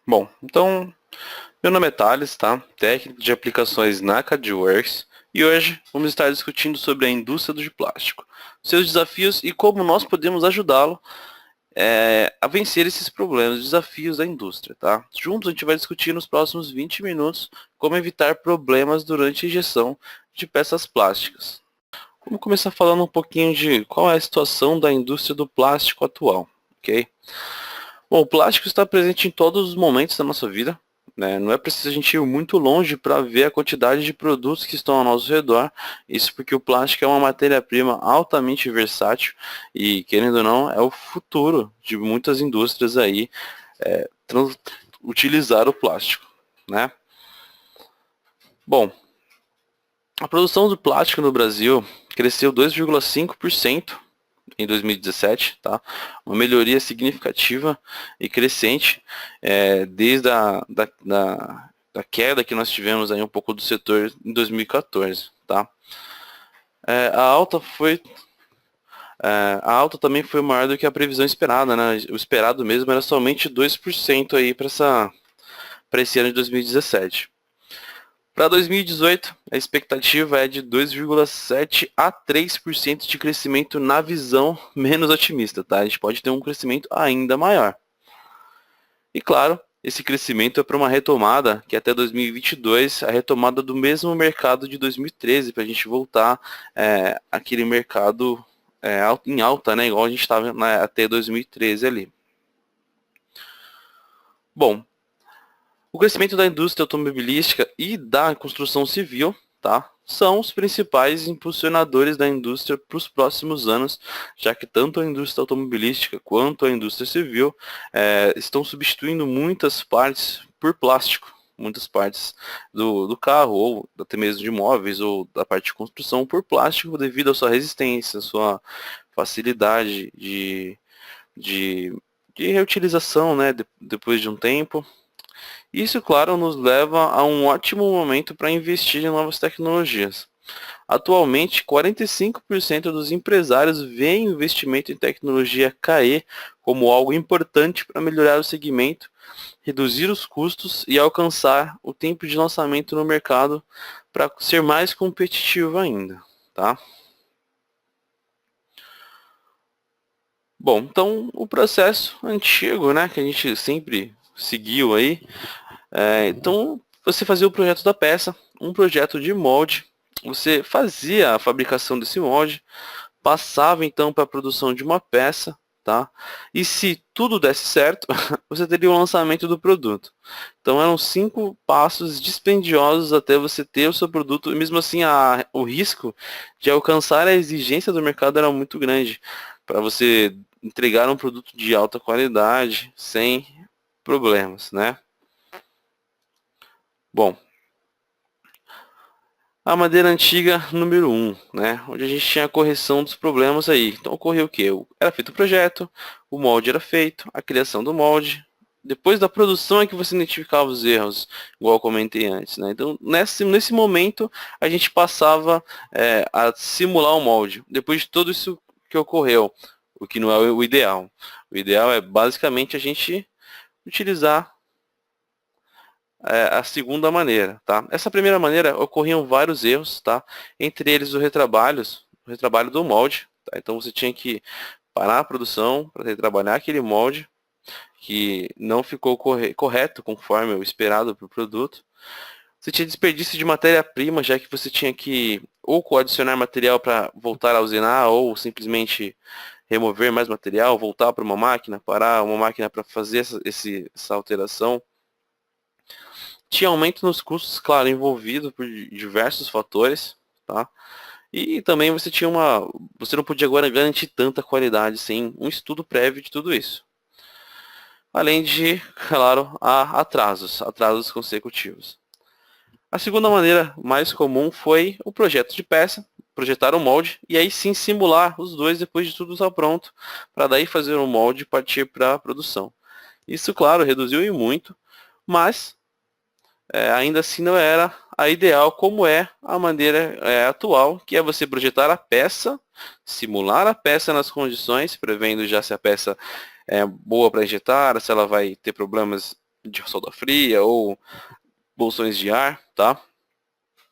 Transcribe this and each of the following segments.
Bom, então, meu nome é Thales, tá? Técnico de aplicações na CADWorks, e hoje vamos estar discutindo sobre a indústria do plástico, seus desafios e como nós podemos ajudá-lo a vencer esses problemas, desafios da indústria, tá? Juntos a gente vai discutir nos próximos 20 minutos como evitar problemas durante a injeção de peças plásticas. Vamos começar falando um pouquinho de qual é a situação da indústria do plástico atual, ok? Bom, o plástico está presente em todos os momentos da nossa vida, né? Não é preciso a gente ir muito longe para ver a quantidade de produtos que estão ao nosso redor. Isso porque o plástico é uma matéria-prima altamente versátil e, querendo ou não, é o futuro de muitas indústrias aí é, utilizar o plástico, né? Bom, a produção do plástico no Brasil cresceu 2,5% em 2017, tá? Uma melhoria significativa e crescente desde da queda que nós tivemos aí um pouco do setor em 2014, tá? É, a alta foi a alta também foi maior do que a previsão esperada, né? O esperado mesmo era somente 2% aí para esse ano de 2017. Para 2018, a expectativa é de 2,7 a 3% de crescimento na visão menos otimista, tá? A gente pode ter um crescimento ainda maior. E claro, esse crescimento é para uma retomada, que até 2022, a retomada do mesmo mercado de 2013, para a gente voltar aquele mercado em alta, né? Igual a gente estava até 2013 ali. Bom, o crescimento da indústria automobilística e da construção civil, tá, são os principais impulsionadores da indústria para os próximos anos, já que tanto a indústria automobilística quanto a indústria civil estão substituindo muitas partes por plástico, muitas partes do carro, ou até mesmo de móveis, ou da parte de construção, por plástico devido à sua resistência, à sua facilidade de, de reutilização, né, depois de um tempo. Isso, claro, nos leva a um ótimo momento para investir em novas tecnologias. Atualmente, 45% dos empresários veem o investimento em tecnologia cair como algo importante para melhorar o segmento, reduzir os custos e alcançar o tempo de lançamento no mercado para ser mais competitivo ainda, tá? Bom, então o processo antigo, né, que a gente sempre seguiu aí. Então, você fazia o projeto da peça, um projeto de molde, você fazia a fabricação desse molde, passava então para a produção de uma peça, tá? E se tudo desse certo, você teria o lançamento do produto. Então eram 5 passos dispendiosos até você ter o seu produto, e mesmo assim o risco de alcançar a exigência do mercado era muito grande, para você entregar um produto de alta qualidade, sem problemas, né? Bom, a madeira antiga número 1, né? Onde a gente tinha a correção dos problemas aí. Então ocorreu o quê? Era feito o projeto, o molde era feito, a criação do molde. Depois da produção é que você identificava os erros, igual eu comentei antes, né? Então nesse momento a gente passava a simular o molde. Depois de tudo isso que ocorreu, o que não é o ideal. O ideal é basicamente a gente utilizar a segunda maneira, tá? Essa primeira maneira ocorriam vários erros, tá? Entre eles o retrabalho do molde, tá? Então você tinha que parar a produção para retrabalhar aquele molde que não ficou correto conforme o esperado para o produto. Você tinha desperdício de matéria-prima, já que você tinha que ou coadicionar material para voltar a usinar, ou simplesmente remover mais material, voltar para uma máquina, parar uma máquina para fazer essa alteração. Tinha aumento nos custos, claro, envolvido por diversos fatores, tá? E também você não podia agora garantir tanta qualidade sem um estudo prévio de tudo isso. Além de, claro, atrasos consecutivos. A segunda maneira mais comum foi o projeto de peça, projetar o molde e aí sim simular os dois depois de tudo estar pronto, para daí fazer o molde e partir para a produção. Isso, claro, reduziu em muito, mas ainda assim não era a ideal como é a maneira atual, que é você projetar a peça, simular a peça nas condições, prevendo já se a peça é boa para injetar, se ela vai ter problemas de solda fria ou bolsões de ar, tá?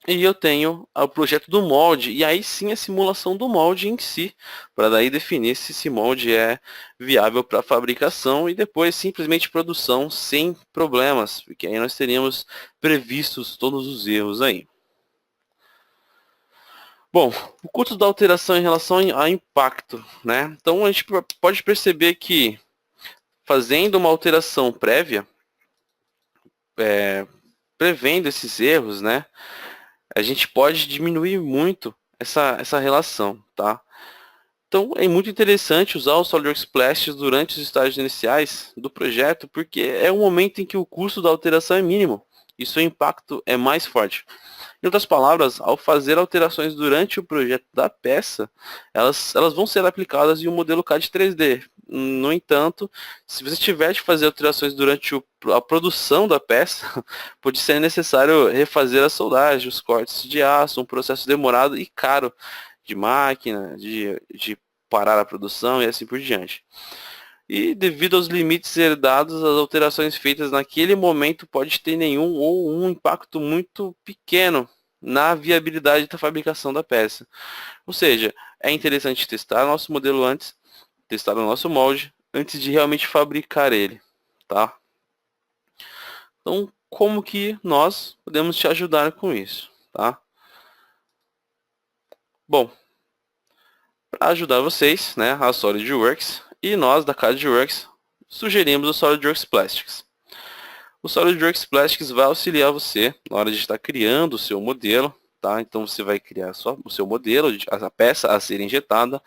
E eu tenho o projeto do molde, e aí sim a simulação do molde em si, para daí definir se esse molde é viável para fabricação e depois simplesmente produção sem problemas, porque aí nós teríamos previstos todos os erros aí. Bom, o custo da alteração em relação a impacto, né? Então a gente pode perceber que fazendo uma alteração prévia, prevendo esses erros, né? A gente pode diminuir muito essa relação, tá? Então é muito interessante usar o SolidWorks Splashes durante os estágios iniciais do projeto, porque é um momento em que o custo da alteração é mínimo e seu impacto é mais forte. Em outras palavras, ao fazer alterações durante o projeto da peça, elas vão ser aplicadas em um modelo CAD 3D. No entanto, se você tiver de fazer alterações durante a produção da peça, pode ser necessário refazer a soldagem, os cortes de aço, um processo demorado e caro de máquina, de parar a produção e assim por diante. E devido aos limites herdados, as alterações feitas naquele momento pode ter nenhum ou um impacto muito pequeno na viabilidade da fabricação da peça. Ou seja, é interessante testar nosso modelo antes, testar o nosso molde, antes de realmente fabricar ele, tá? Então, como que nós podemos te ajudar com isso, tá? Bom, para ajudar vocês, né, a SolidWorks e nós da CADWorks sugerimos o SolidWorks Plastics. O SolidWorks Plastics vai auxiliar você na hora de estar criando o seu modelo, tá? Então você vai criar o seu modelo, a peça a ser injetada,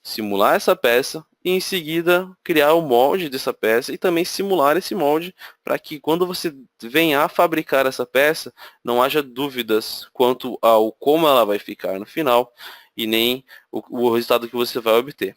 simular essa peça e em seguida criar o molde dessa peça e também simular esse molde para que quando você venha a fabricar essa peça não haja dúvidas quanto ao como ela vai ficar no final e nem o resultado que você vai obter.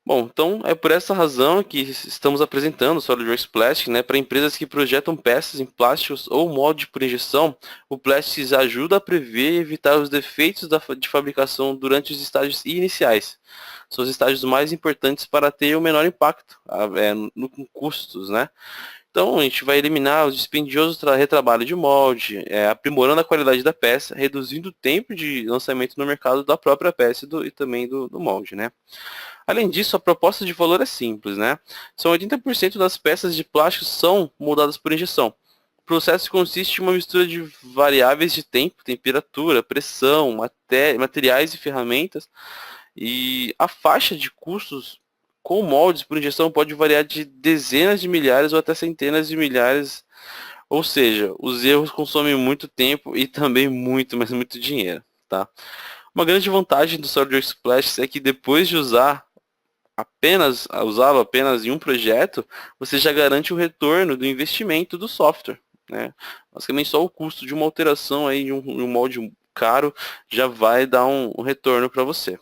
Bom, então é por essa razão que estamos apresentando o SolidWorks Plastic, né, para empresas que projetam peças em plásticos ou molde por injeção. O Plastics ajuda a prever e evitar os defeitos de fabricação durante os estágios iniciais. São os estágios mais importantes para ter o menor impacto no custos, né? Então, a gente vai eliminar os dispendiosos retrabalho de molde, aprimorando a qualidade da peça, reduzindo o tempo de lançamento no mercado da própria peça e também do molde, né? Além disso, a proposta de valor é simples, né? São 80% das peças de plástico são moldadas por injeção. O processo consiste em uma mistura de variáveis de tempo, temperatura, pressão, materiais e ferramentas, e a faixa de custos com moldes por injeção pode variar de dezenas de milhares ou até centenas de milhares, ou seja, os erros consomem muito tempo e também muito, mas muito dinheiro, tá? Uma grande vantagem do SolidWorks Splash é que depois de usá-lo apenas em um projeto, você já garante o retorno do investimento do software, né? Basicamente só o custo de uma alteração aí de um molde caro já vai dar um retorno para você.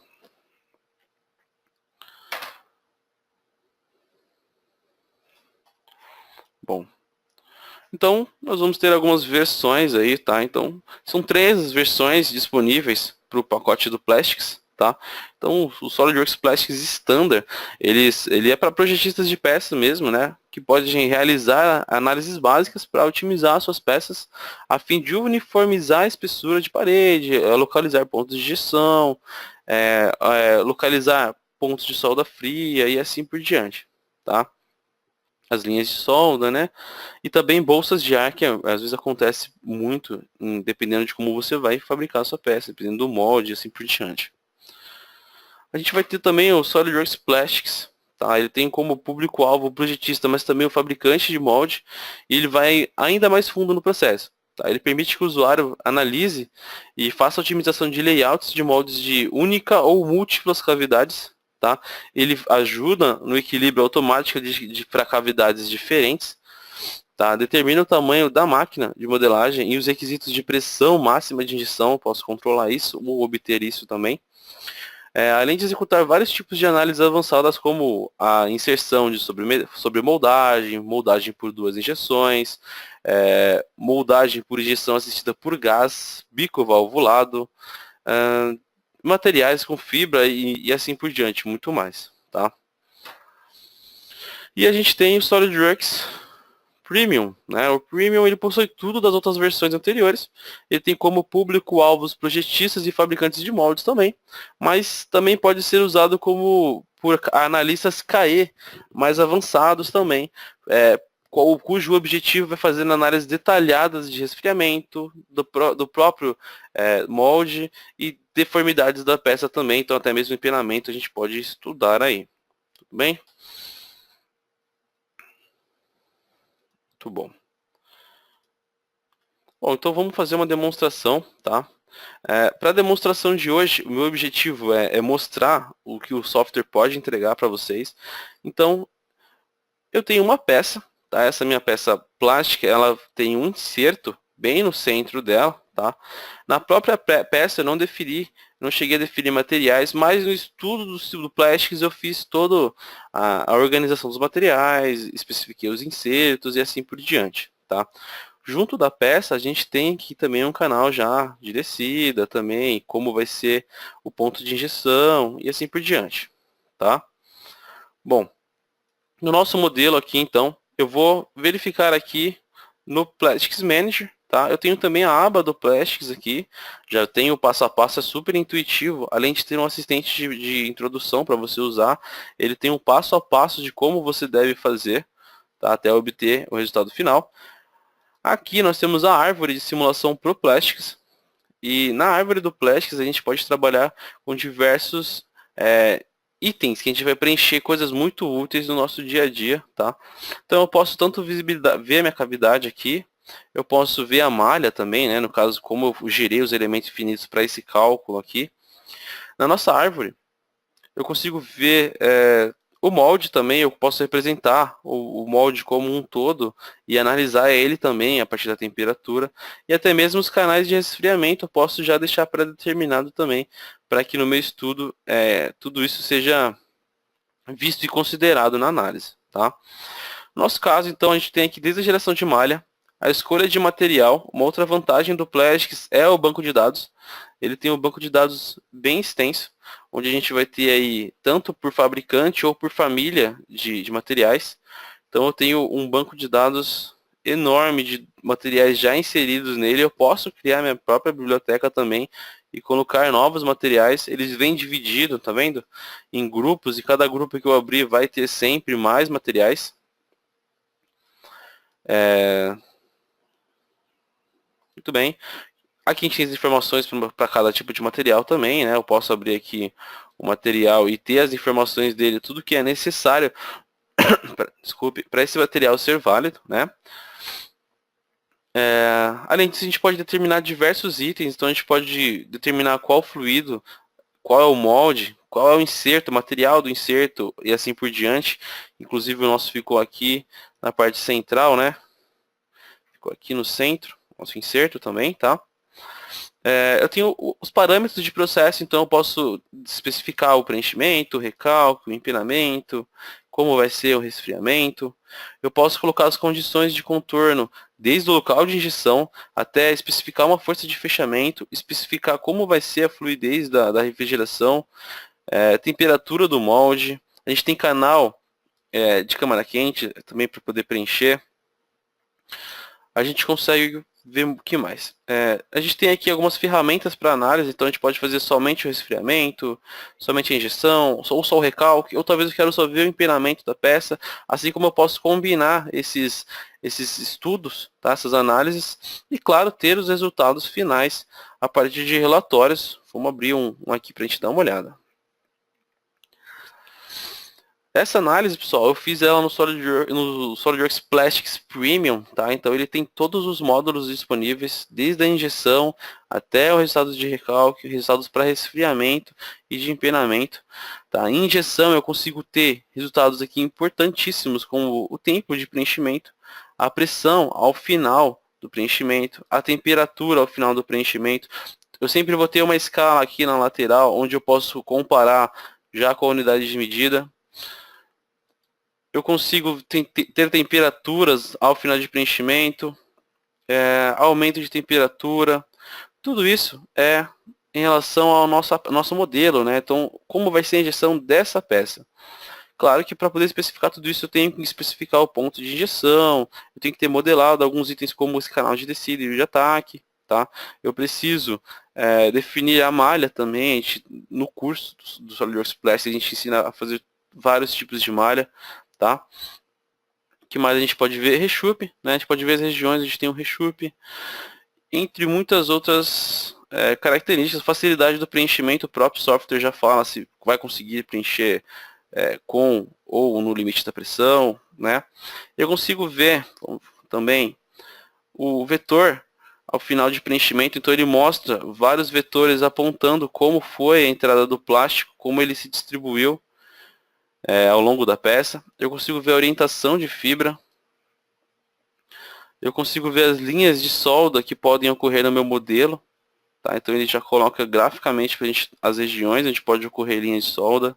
Bom, então nós vamos ter algumas versões aí, tá? Então são 3 versões disponíveis para o pacote do Plastics, tá? Então o SolidWorks Plastics Standard, ele é para projetistas de peças mesmo, né? Que podem realizar análises básicas para otimizar suas peças, a fim de uniformizar a espessura de parede, localizar pontos de injeção, localizar pontos de solda fria e assim por diante, tá? As linhas de solda, né? E também bolsas de ar, que às vezes acontece muito, dependendo de como você vai fabricar a sua peça, dependendo do molde e assim por diante. A gente vai ter também o SolidWorks Plastics, tá? Ele tem como público-alvo o projetista, mas também o fabricante de molde, e ele vai ainda mais fundo no processo. Tá? Ele permite que o usuário analise e faça a otimização de layouts de moldes de única ou múltiplas cavidades. Tá? Ele ajuda no equilíbrio automático para cavidades diferentes. Tá? Determina o tamanho da máquina de modelagem e os requisitos de pressão máxima de injeção. Posso controlar isso ou obter isso também. Além de executar vários tipos de análises avançadas, como a inserção de sobremoldagem, moldagem por 2 injeções, moldagem por injeção assistida por gás, bico valvulado, materiais com fibra e assim por diante, muito mais. Tá? E a gente tem o SolidWorks Premium, né? O Premium ele possui tudo das outras versões anteriores. Ele tem como público-alvo os projetistas e fabricantes de moldes também, mas também pode ser usado como por analistas KE mais avançados também, cujo objetivo é fazer análises detalhadas de resfriamento do próprio molde e deformidades da peça também, então até mesmo empenamento a gente pode estudar aí. Tudo bem? Muito bom. Bom, então vamos fazer uma demonstração, tá? Para a demonstração de hoje, o meu objetivo é mostrar o que o software pode entregar para vocês. Então, eu tenho uma peça, tá? Essa minha peça plástica, ela tem um inserto bem no centro dela, tá? Na própria peça eu não cheguei a definir materiais, mas no estudo do Plastics eu fiz toda a organização dos materiais, especifiquei os insertos e assim por diante, tá? Junto da peça, a gente tem aqui também um canal já de descida também, como vai ser o ponto de injeção e assim por diante, tá? Bom, no nosso modelo aqui, então, eu vou verificar aqui no Plastics Manager, tá? Eu tenho também a aba do Plastics aqui, já tenho o passo a passo, é super intuitivo, além de ter um assistente de introdução para você usar, ele tem um passo a passo de como você deve fazer, tá? Até obter o resultado final. Aqui nós temos a árvore de simulação pro Plastics. E na árvore do Plastics a gente pode trabalhar com diversos itens que a gente vai preencher coisas muito úteis no nosso dia a dia, tá? Então eu posso tanto ver a minha cavidade aqui, eu posso ver a malha também, né? No caso, como eu gerei os elementos finitos para esse cálculo aqui. Na nossa árvore, eu consigo ver o molde também, eu posso representar o molde como um todo e analisar ele também a partir da temperatura. E até mesmo os canais de resfriamento eu posso já deixar pré-determinado também, para que no meu estudo tudo isso seja visto e considerado na análise. Tá? No nosso caso, então, a gente tem aqui desde a geração de malha, a escolha de material. Uma outra vantagem do Plastics é o banco de dados. Ele tem um banco de dados bem extenso, onde a gente vai ter aí tanto por fabricante ou por família de materiais. Então eu tenho um banco de dados enorme de materiais já inseridos nele. Eu posso criar minha própria biblioteca também e colocar novos materiais. Eles vêm divididos, tá vendo? Em grupos, e cada grupo que eu abrir vai ter sempre mais materiais. Muito bem. Aqui a gente tem as informações para cada tipo de material também, né? Eu posso abrir aqui o material e ter as informações dele, tudo que é necessário, desculpe, para esse material ser válido, né? Além disso, a gente pode determinar diversos itens, então a gente pode determinar qual fluido, qual é o molde, qual é o inserto, o material do inserto e assim por diante. Inclusive o nosso ficou aqui na parte central, né? Ficou aqui no centro, nosso inserto também, tá? Eu tenho os parâmetros de processo, então eu posso especificar o preenchimento, o recálculo, o empinamento, como vai ser o resfriamento. Eu posso colocar as condições de contorno, desde o local de injeção até especificar uma força de fechamento, especificar como vai ser a fluidez da refrigeração, temperatura do molde. A gente tem canal de câmara quente também para poder preencher. A gente consegue ver o que mais. A gente tem aqui algumas ferramentas para análise, então a gente pode fazer somente o resfriamento, somente a injeção, ou só o recalque, ou talvez eu quero só ver o empenamento da peça, assim como eu posso combinar esses estudos, tá? Essas análises, e claro, ter os resultados finais a partir de relatórios. Vamos abrir um aqui para a gente dar uma olhada. Essa análise, pessoal, eu fiz ela no SolidWorks Plastics Premium, tá? Então ele tem todos os módulos disponíveis, desde a injeção até o resultado de recalque, resultados para resfriamento e de empenamento, tá? Em injeção eu consigo ter resultados aqui importantíssimos, como o tempo de preenchimento, a pressão ao final do preenchimento, a temperatura ao final do preenchimento. Eu sempre vou ter uma escala aqui na lateral, onde eu posso comparar já com a unidade de medida. Eu consigo ter temperaturas ao final de preenchimento, aumento de temperatura, tudo isso é em relação ao nosso modelo, né? Então, como vai ser a injeção dessa peça? Claro que para poder especificar tudo isso eu tenho que especificar o ponto de injeção, eu tenho que ter modelado alguns itens como esse canal de descida e de ataque, tá? Eu preciso definir a malha também. No curso do SolidWorks Plastics a gente ensina a fazer vários tipos de malha, tá? Que mais a gente pode ver? Reshoop, né? A gente pode ver as regiões, a gente tem um reshoop, entre muitas outras características. Facilidade do preenchimento, o próprio software já fala se vai conseguir preencher com ou no limite da pressão, né? Eu consigo ver também o vetor ao final de preenchimento, então ele mostra vários vetores apontando como foi a entrada do plástico, como ele se distribuiu ao longo da peça. Eu consigo ver a orientação de fibra. Eu consigo ver as linhas de solda que podem ocorrer no meu modelo. Tá? Então ele já coloca graficamente para as regiões onde pode ocorrer linha de solda.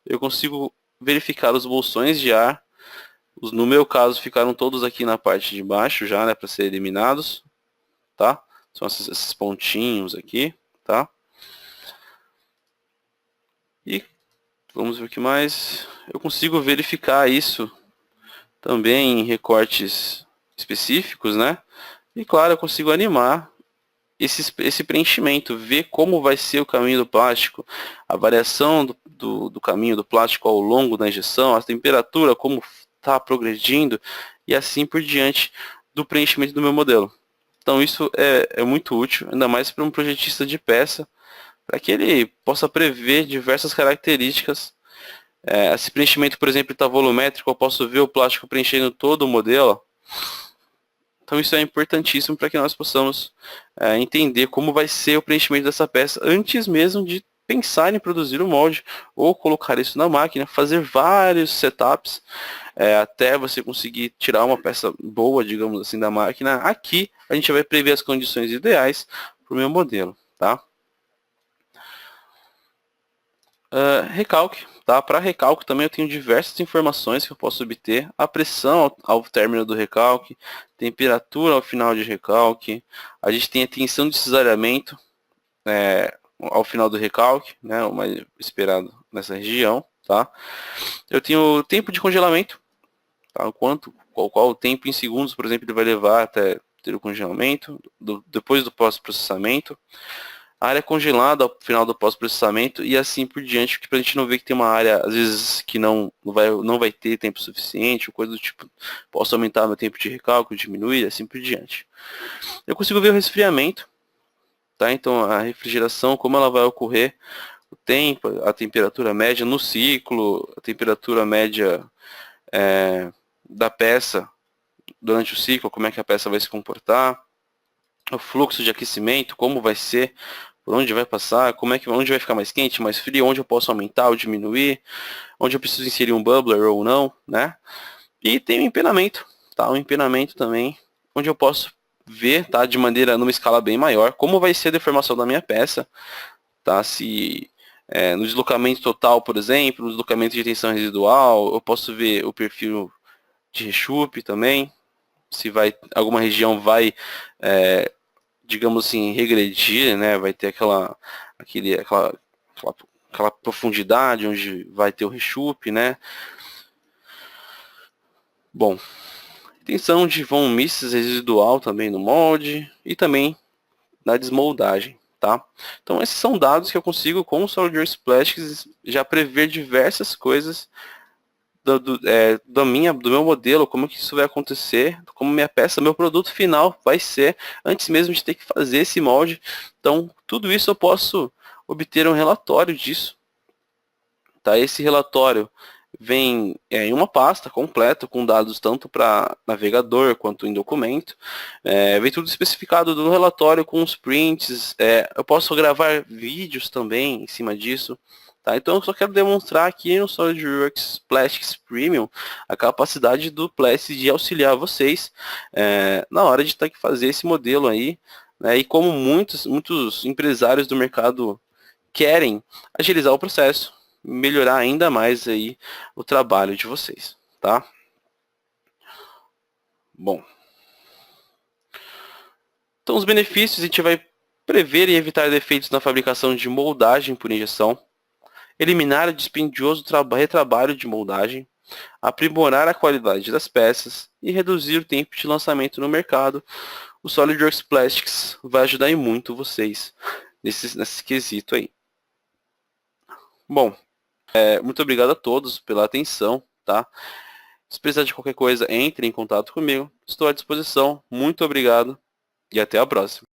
Eu consigo verificar os bolsões de ar. No meu caso ficaram todos aqui na parte de baixo já, né, para ser eliminados. Tá? São esses pontinhos aqui. Tá? E vamos ver o que mais. Eu consigo verificar isso também em recortes específicos, né? E claro, eu consigo animar esse preenchimento, ver como vai ser o caminho do plástico, a variação do caminho do plástico ao longo da injeção, a temperatura, como está progredindo, e assim por diante do preenchimento do meu modelo. Então isso é muito útil, ainda mais para um projetista de peça, para que ele possa prever diversas características. Esse preenchimento, por exemplo, está volumétrico, eu posso ver o plástico preenchendo todo o modelo. Então isso é importantíssimo para que nós possamos entender como vai ser o preenchimento dessa peça antes mesmo de pensar em produzir o molde ou colocar isso na máquina, fazer vários setups até você conseguir tirar uma peça boa, digamos assim, da máquina. Aqui a gente vai prever as condições ideais para o meu modelo, tá? Recalque, tá? Para recalque também eu tenho diversas informações que eu posso obter. A pressão ao término do recalque, temperatura ao final de recalque. A gente tem a tensão de cisalhamento ao final do recalque, né? O mais esperado nessa região, tá? Eu tenho o tempo de congelamento, tá? Qual o tempo em segundos, por exemplo, ele vai levar até ter o congelamento, depois do pós-processamento. A área congelada ao final do pós-processamento e assim por diante, para a gente não ver que tem uma área, às vezes, que não vai ter tempo suficiente, ou coisa do tipo, posso aumentar meu tempo de recálculo, diminuir, assim por diante. Eu consigo ver o resfriamento, tá? Então a refrigeração, como ela vai ocorrer, o tempo, a temperatura média no ciclo, a temperatura média da peça durante o ciclo, como é que a peça vai se comportar, o fluxo de aquecimento, como vai ser, por onde vai passar, onde vai ficar mais quente, mais frio, onde eu posso aumentar ou diminuir, onde eu preciso inserir um bubbler ou não, né? E tem o empenamento, tá? O empenamento também, onde eu posso ver, tá? Numa escala bem maior, como vai ser a deformação da minha peça, tá? Se no deslocamento total, por exemplo, no deslocamento de tensão residual, eu posso ver o perfil de reschupe também, se alguma região vai digamos assim, regredir, né? Vai ter aquela profundidade onde vai ter o reschupe, né? Bom, tensão de von Mises residual também no molde e também na desmoldagem, tá? Então esses são dados que eu consigo com o SolidWorks Plastics já prever diversas coisas do meu modelo, como que isso vai acontecer, como minha peça, meu produto final vai ser, antes mesmo de ter que fazer esse molde. Então, tudo isso eu posso obter um relatório disso. Tá? Esse relatório vem em uma pasta completa, com dados tanto para navegador quanto em documento. Vem tudo especificado no relatório com os prints. Eu posso gravar vídeos também em cima disso. Tá? Então eu só quero demonstrar aqui no SolidWorks Plastics Premium a capacidade do Plastic de auxiliar vocês na hora de ter que fazer esse modelo aí, né? E como muitos empresários do mercado querem agilizar o processo, melhorar ainda mais aí o trabalho de vocês, tá? Bom, então os benefícios a gente vai prever e evitar defeitos na fabricação de moldagem por injeção, eliminar o dispendioso retrabalho de moldagem, aprimorar a qualidade das peças e reduzir o tempo de lançamento no mercado. O SolidWorks Plastics vai ajudar em muito vocês nesse quesito aí. Bom, muito obrigado a todos pela atenção, tá? Se precisar de qualquer coisa, entre em contato comigo. Estou à disposição. Muito obrigado e até a próxima.